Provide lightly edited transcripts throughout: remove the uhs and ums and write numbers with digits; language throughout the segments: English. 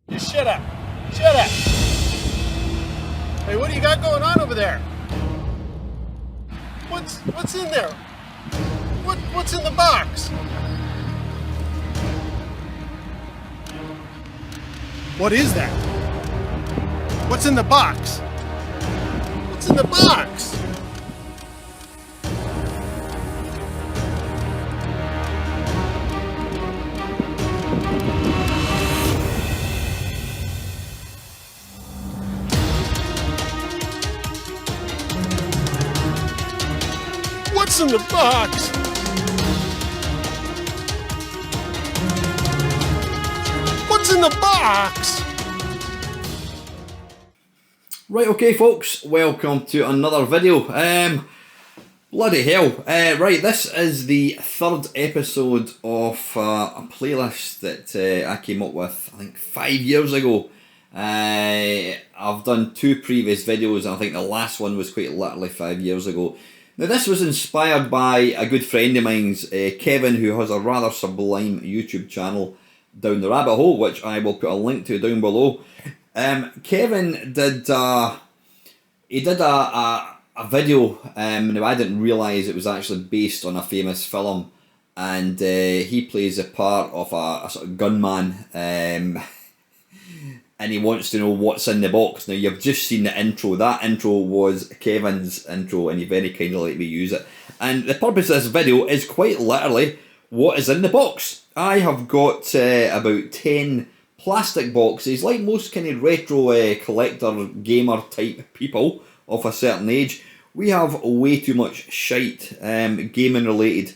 Just shut up. Shut up. Hey, what do you got going on over there? What's in there? What's in the box? What is that? What's in the box? What's in the box? What's in the box? What's in the box? Right, okay folks, welcome to another video. Bloody hell. Right, this is the third episode of a playlist that I came up with, I think 5 years ago. I've done two previous videos and I think the last one was quite literally 5 years ago. Now this was inspired by a good friend of mine's, Kevin, who has a rather sublime YouTube channel, Down the Rabbit Hole, which I will put a link to down below. Kevin did a video, now I didn't realise it was actually based on a famous film, and he plays a part of a sort of gunman, and he wants to know what's in the box. Now you've just seen the intro. That intro was Kevin's intro and he very kindly let me use it. And the purpose of this video is quite literally what is in the box. I have got about 10 plastic boxes, like most kind of retro collector gamer type people of a certain age. We have way too much shite gaming related,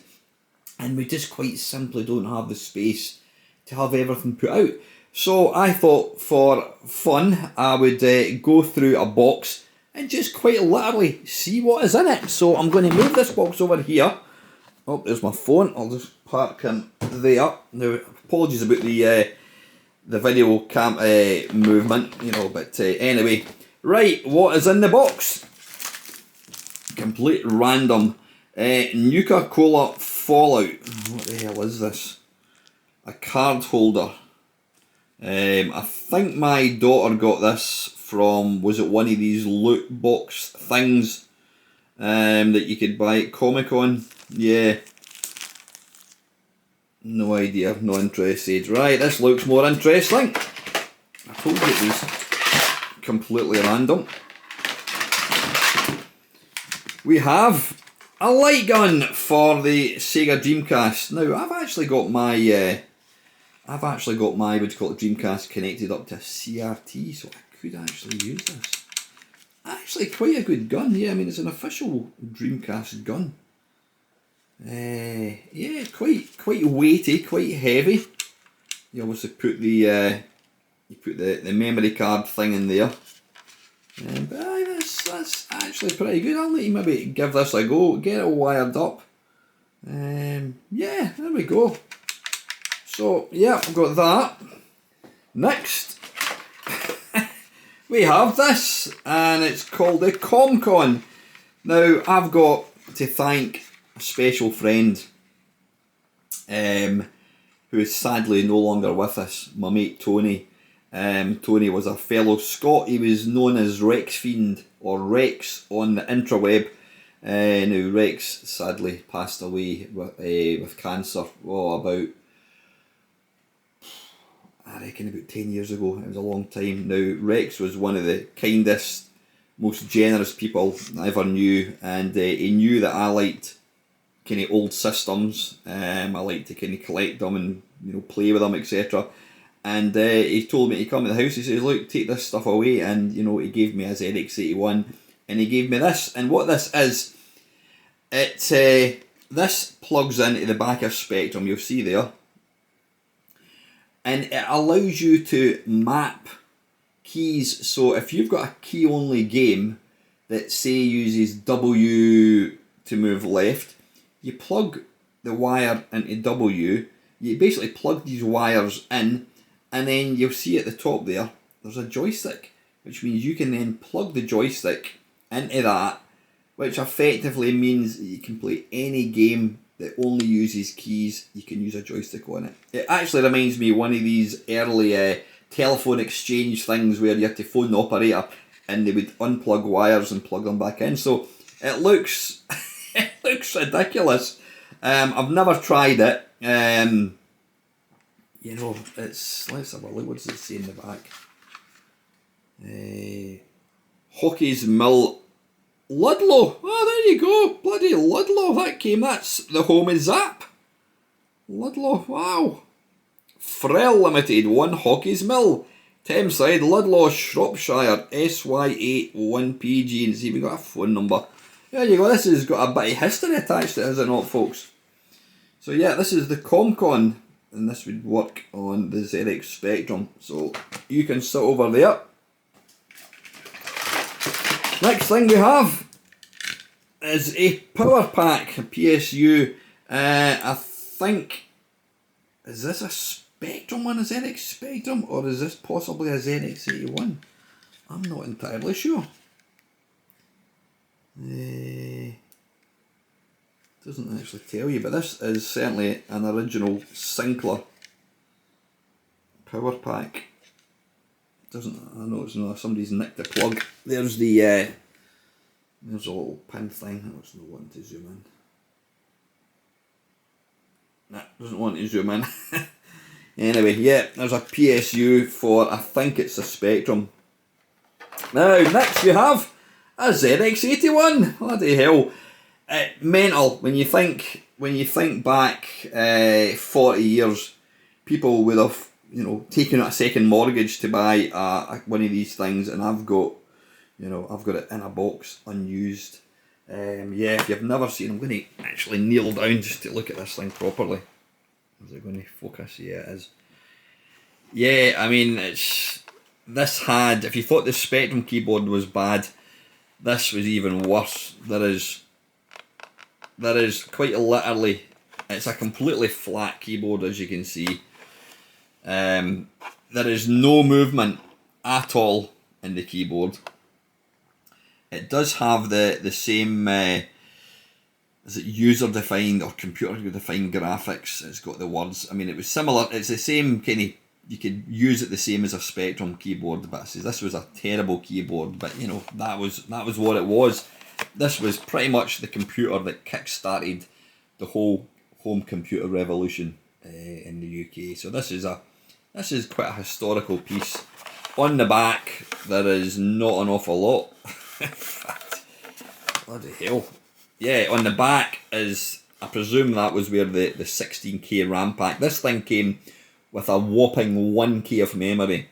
and we just quite simply don't have the space to have everything put out. So I thought for fun I would go through a box and just quite literally see what is in it. So I'm going to move this box over here. Oh, there's my phone. I'll just park him there. Now, apologies about the video cam movement, you know, but anyway. Right, what is in the box? Complete random. Nuka-Cola Fallout. What the hell is this? A card holder. I think my daughter got this from, was it one of these loot box things that you could buy at Comic-Con? Yeah. No idea, no interested. Right, this looks more interesting. I told you it was completely random. We have a light gun for the Sega Dreamcast. Now, I've actually got my, what do you call it, Dreamcast connected up to a CRT, so I could actually use this. Actually, quite a good gun, yeah, I mean, it's an official Dreamcast gun. Yeah, quite weighty, quite heavy. You obviously put the memory card thing in there. But that's actually pretty good. I'll let you maybe give this a go, get it wired up. Yeah, there we go. So yeah, I've got that. Next, we have this, and it's called the ComCon. Now, I've got to thank a special friend who is sadly no longer with us, my mate Tony. Tony was a fellow Scot. He was known as Rex Fiend, or Rex, on the intraweb. Now, Rex sadly passed away with cancer, I reckon about 10 years ago. It was a long time. Now, Rex was one of the kindest, most generous people I ever knew, and he knew that I liked kind of old systems. I liked to kind of collect them and, you know, play with them, etc. And he told me to come to the house. He says, look, take this stuff away, and, you know, he gave me his ZX81, and he gave me this. And what this is, this plugs into the back of Spectrum, you'll see there. And it allows you to map keys. So if you've got a key only game that say uses W to move left, you plug the wire into W, you basically plug these wires in, and then you'll see at the top there, there's a joystick, which means you can then plug the joystick into that, which effectively means that you can play any game that only uses keys. You can use a joystick on it. It actually reminds me of one of these early telephone exchange things where you had to phone the operator and they would unplug wires and plug them back in. So it looks it looks ridiculous. I've never tried it. You know, let's have a look. What does it say in the back? Hockey's Mill, Ludlow. Oh, there you go. Bloody Ludlow. That's the home of Zap. Ludlow, wow. Frell Limited, 1 Hockey's Mill. Thameside, Ludlow, Shropshire, SY8 1PG. And see, we got a phone number. There you go. This has got a bit of history attached to it, has it not, folks? So yeah, this is the ComCon, and this would work on the ZX Spectrum. So you can sit over there. Next thing we have is a power pack, a PSU. I think, is this a Spectrum one, a ZX Spectrum, or is this possibly a ZX81? I'm not entirely sure. Doesn't actually tell you, but this is certainly an original Sinclair power pack. Doesn't, I know it's not, somebody's nicked the plug. There's the there's a little pin thing. That's not wanting to zoom in. Nah, doesn't want to zoom in. Anyway, yeah, there's a PSU for, I think it's a Spectrum. Now, next we have a ZX81. Bloody hell. Mental. When you think back 40 years, people would have, you know, taken out a second mortgage to buy one of these things, and I've got it in a box, unused. Yeah, if you've never seen, I'm going to actually kneel down just to look at this thing properly. Is it going to focus? Yeah, it is. Yeah, I mean, this had, if you thought the Spectrum keyboard was bad, this was even worse. There is quite literally, it's a completely flat keyboard, as you can see. There is no movement at all in the keyboard. It does have the same is it user-defined or computer-defined graphics. It's got the words. I mean, it was similar. It's the same kind of, you could use it the same as a Spectrum keyboard, but this was a terrible keyboard. But you know, that was what it was. This was pretty much the computer that kick-started the whole home computer revolution in the UK. So this is quite a historical piece. On the back, there is not an awful lot. In fact, bloody hell. Yeah, on the back is, I presume that was where the 16K RAM pack. This thing came with a whopping 1K of memory.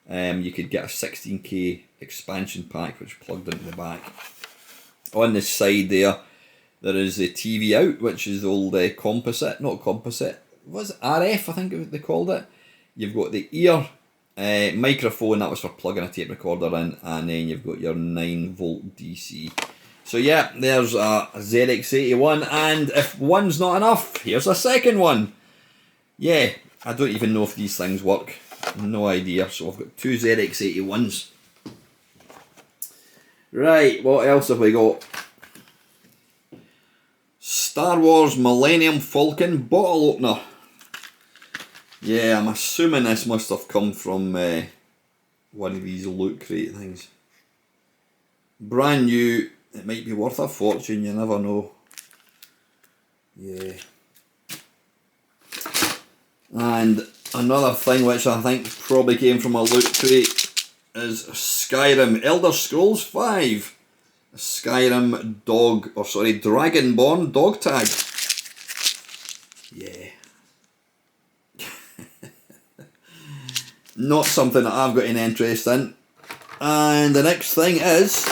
You could get a 16K expansion pack which plugged into the back. On the side there is the TV out, which is the old composite, not composite, was it RF, I think they called it. You've got the ear microphone, that was for plugging a tape recorder in, and then you've got your 9-volt DC. So yeah, there's a ZX81, and if one's not enough, here's a second one. Yeah, I don't even know if these things work, no idea. So I've got 2 ZX81s. Right, what else have we got? Star Wars Millennium Falcon bottle opener. Yeah, I'm assuming this must have come from one of these loot crate things. Brand new. It might be worth a fortune, you never know. Yeah. And another thing which I think probably came from a loot crate is Skyrim Elder Scrolls 5. A Skyrim Dragonborn dog tag. Yeah. Not something that I've got any interest in. And the next thing is...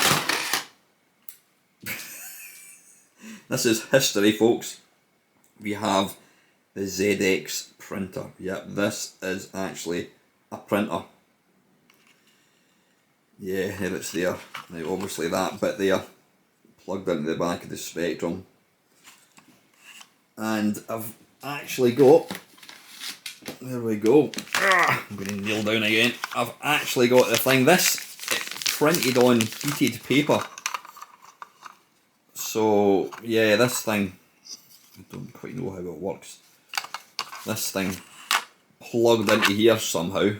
this is history, folks. We have the ZX printer. Yep, this is actually a printer. Yeah, here it's there. Now obviously that bit there plugged into the back of the Spectrum. And I've actually got, there we go. I'm going to kneel down again. I've actually got the thing. This, it's printed on heated paper. So yeah, this thing, I don't quite know how it works. This thing plugged into here somehow.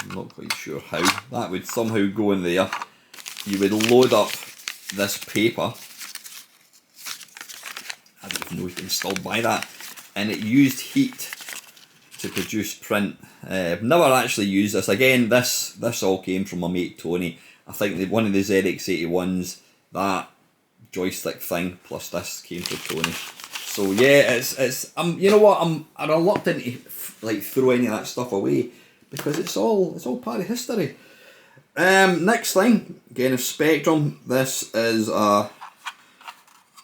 I'm not quite sure how. That would somehow go in there. You would load up this paper. I don't even know if it's installed by that. And it used heat to produce print. I've never actually used this. Again, this all came from my mate Tony. I think one of the ZX81s, that joystick thing, plus this came from Tony. So yeah, it's you know what, I'm reluctant to like throw any of that stuff away because it's all part of history. Next thing, again a Spectrum. This is a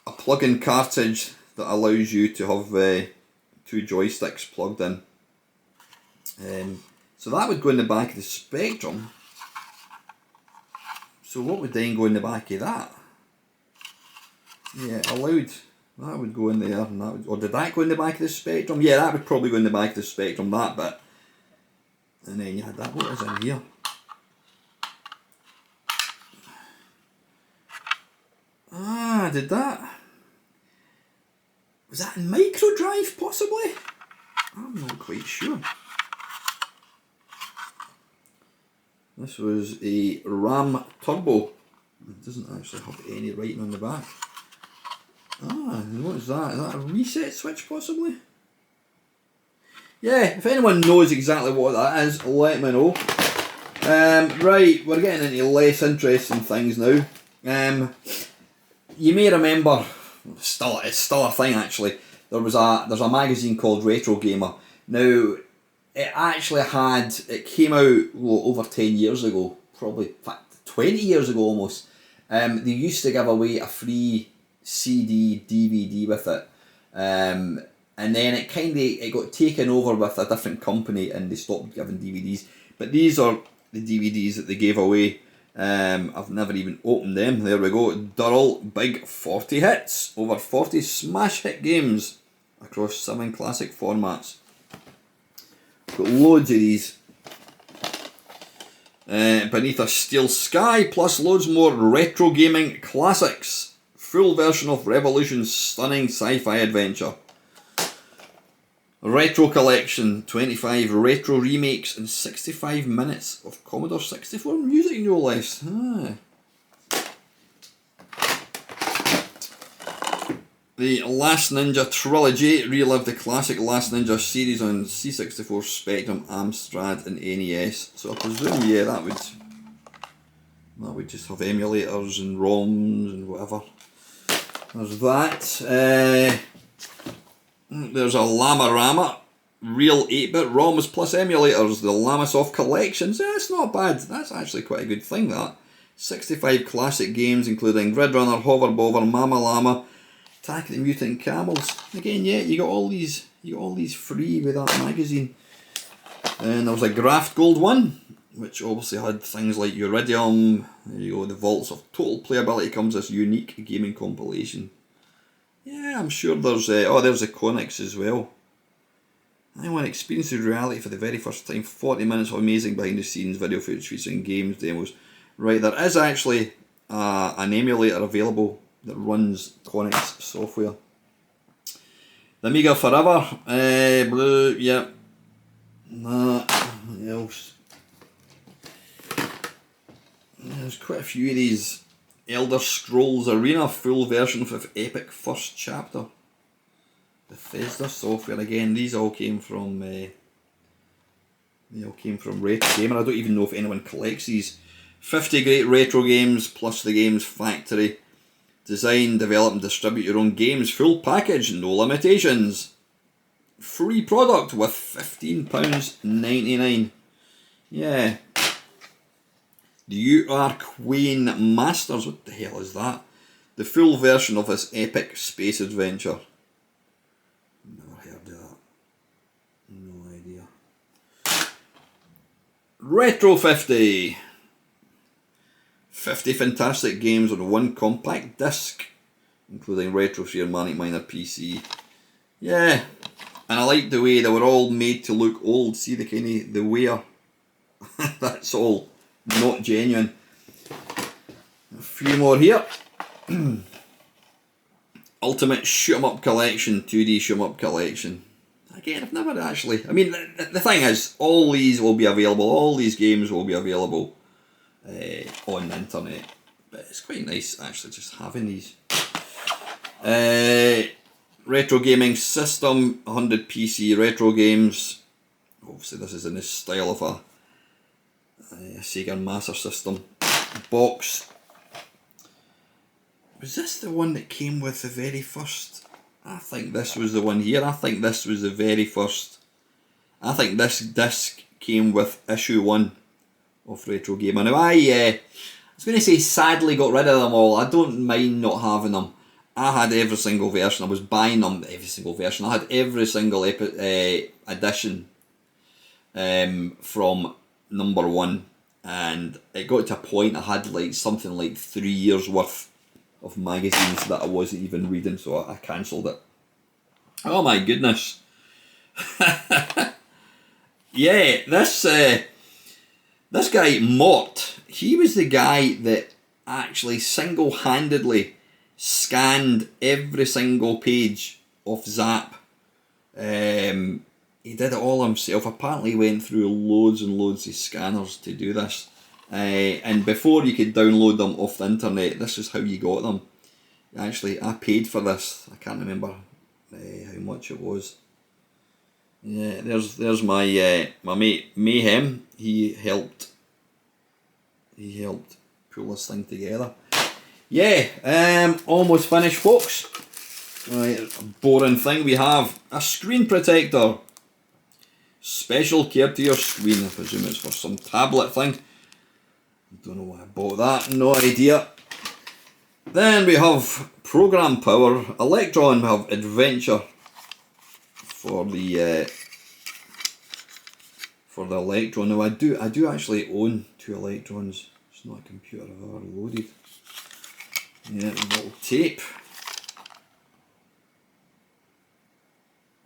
plug-in cartridge that allows you to have 2 joysticks plugged in. So that would go in the back of the Spectrum. So what would then go in the back of that? Yeah, allowed. That would go in there, and that would, or did that go in the back of the Spectrum? Yeah, that would probably go in the back of the Spectrum, that bit. And then you had that, what is in here? Ah, did that? Was that in micro drive, possibly? I'm not quite sure. This was a RAM Turbo. It doesn't actually have any writing on the back. Ah, what is that? Is that a reset switch, possibly? Yeah, if anyone knows exactly what that is, let me know. Right, we're getting into less interesting things now. You may remember, it's still a thing actually. There's a magazine called Retro Gamer. Now, it came out over 10 years ago, probably in fact 20 years ago almost. They used to give away a free CD, DVD with it, and then it got taken over with a different company and they stopped giving DVDs. But these are the DVDs that they gave away. I've never even opened them. There we go. Durrell Big 40 Hits. Over 40 smash hit games across 7 classic formats. Got loads of these. Beneath a Steel Sky, plus loads more retro gaming classics. Full version of Revolution's stunning sci-fi adventure. Retro Collection, 25 retro remakes and 65 minutes of Commodore 64 music, no less. Ah. The Last Ninja Trilogy, relive the classic Last Ninja series on C64, Spectrum, Amstrad and NES. So I presume, yeah, that would just have emulators and ROMs and whatever. There's that. There's a Llama-Rama, real 8-bit ROMs plus emulators, the Lamasoft Collections. That's not bad, that's actually quite a good thing, that. 65 classic games including Grid Runner, Hover Bover, Mama Llama, Attack of the Mutant Camels. Again, yeah, you got all these free with that magazine. And there was a Graft Gold one, which obviously had things like Uridium. There you go, the Vaults of Total Playability comes this unique gaming compilation. Yeah, I'm sure there's there's the Konix as well. I want to experience reality for the very first time. 40 minutes of amazing behind the scenes video footage featuring games, demos. Right, there is actually an emulator available that runs Konix software. The Amiga Forever, blue, yeah. What else? There's quite a few of these. Elder Scrolls Arena, full version of Epic First Chapter. Bethesda software again. These all came from Retro Gamer. I don't even know if anyone collects these. 50 great retro games plus the Games Factory. Design, develop and distribute your own games. Full package, no limitations. Free product with £15.99. Yeah. The UR Queen Masters, what the hell is that? The full version of this epic space adventure. Never heard of that. No idea. Retro 50. 50 fantastic games on one compact disc, including Retrosphere, Manic Miner PC. Yeah, and I like the way they were all made to look old. See the kind of the wear. That's all not genuine. A few more here. Ultimate Shoot 'em Up Collection, 2D Shoot 'em Up Collection. Again, I've never actually... I mean, the thing is, all these will be available, all these games will be available on the internet. But it's quite nice, actually, just having these. Retro gaming system, 100 PC retro games. Obviously, this is in the style of a Sega Master System box. Was this the one that came with the very first? I think this was the one here. I think this was the very first. I think this disc came with issue 1 of Retro Gamer. Now I was going to say sadly got rid of them all. I don't mind not having them. I had every single version. I was buying them every single version. I had every single edition from number 1, and it got to a point I had like something like 3 years worth of magazines that I wasn't even reading, so I cancelled it. Oh my goodness. Yeah, this guy Mort, he was the guy that actually single-handedly scanned every single page of Zap. He did it all himself. Apparently he went through loads and loads of scanners to do this. And before you could download them off the internet, this is how you got them. Actually, I paid for this. I can't remember how much it was. Yeah, there's my my mate Mayhem. He helped pull this thing together. Yeah, almost finished, folks. Right, a boring thing. We have a screen protector. Special care to your screen. I presume it's for some tablet thing. Don't know why I bought that, no idea. Then we have Program Power, Electron, we have Adventure for the Electron. Now I do actually own 2 Electrons. It's not a computer I've ever loaded. Yeah, a little tape.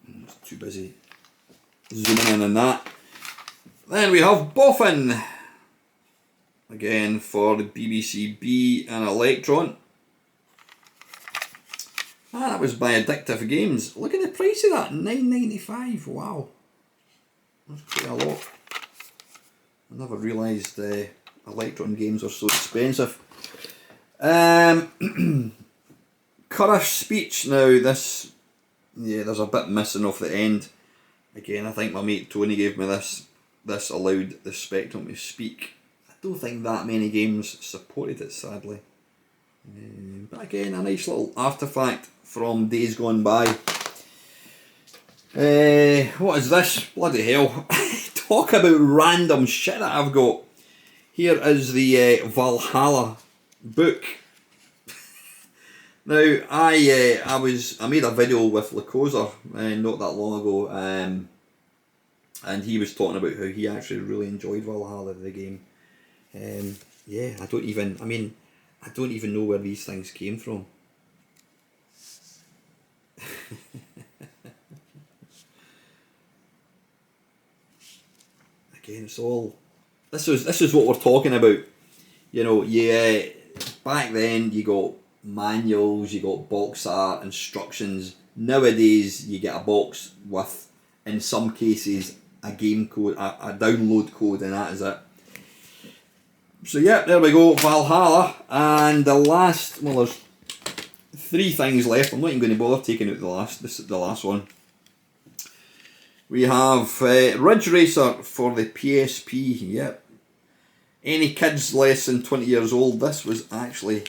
I'm too busy zooming in on that. Then we have Boffin. Again for the BBC B and Electron. Ah, that was by Addictive Games. Look at the price of that, $9.95. Wow, that's quite a lot. I never realised Electron games are so expensive. Courage Speech. Now this, yeah, there's a bit missing off the end. Again, I think my mate Tony gave me this. This allowed the Spectrum to speak. I don't think that many games supported it, sadly. But again, a nice little artefact from days gone by. What is this? Bloody hell. Talk about random shit that I've got. Here is the Valhalla book. Now, I made a video with Lacosa not that long ago, and he was talking about how he actually really enjoyed Valhalla, the game. Yeah, I don't even know where these things came from. Again, it's all... This is what we're talking about. You know, yeah, back then you got manuals, you got box art, instructions. Nowadays you get a box with, in some cases, a game code, a download code, and that is it. So yeah, there we go, Valhalla. And the last, well, there's 3 things left. I'm not even going to bother taking out the last. This is the last one. We have Ridge Racer for the PSP. Yep. Any kids less than 20 years old, this was actually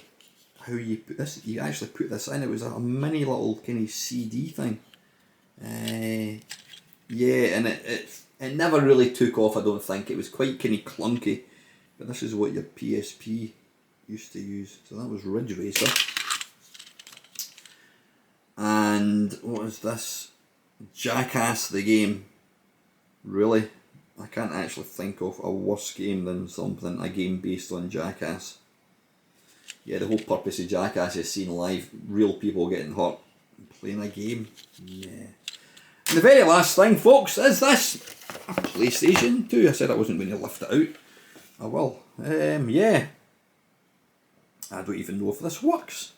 how you put this. You actually put this in. It was a mini little kind of CD thing. Yeah, and it never really took off, I don't think. It was quite kind of clunky. But this is what your PSP used to use. So that was Ridge Racer. And what is this? Jackass the game. Really? I can't actually think of a worse game than a game based on Jackass. Yeah, the whole purpose of Jackass is seeing live real people getting hurt and playing a game. Yeah. And the very last thing, folks, is this. A PlayStation 2. I said I wasn't going to lift it out. I will. Yeah. I don't even know if this works.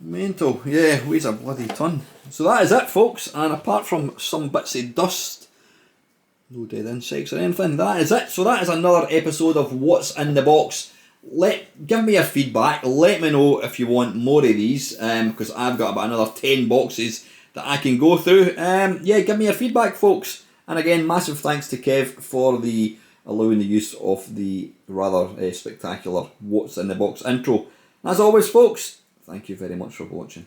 Mental, yeah, weighs a bloody ton. So that is it, folks, and apart from some bits of dust, no dead insects or anything, that is it. So that is another episode of What's in the Box. Give me your feedback, let me know if you want more of these, because I've got about another 10 boxes that I can go through. Yeah, give me your feedback, folks. And again, massive thanks to Kev for allowing the use of the rather spectacular What's in the Box intro. As always, folks, thank you very much for watching.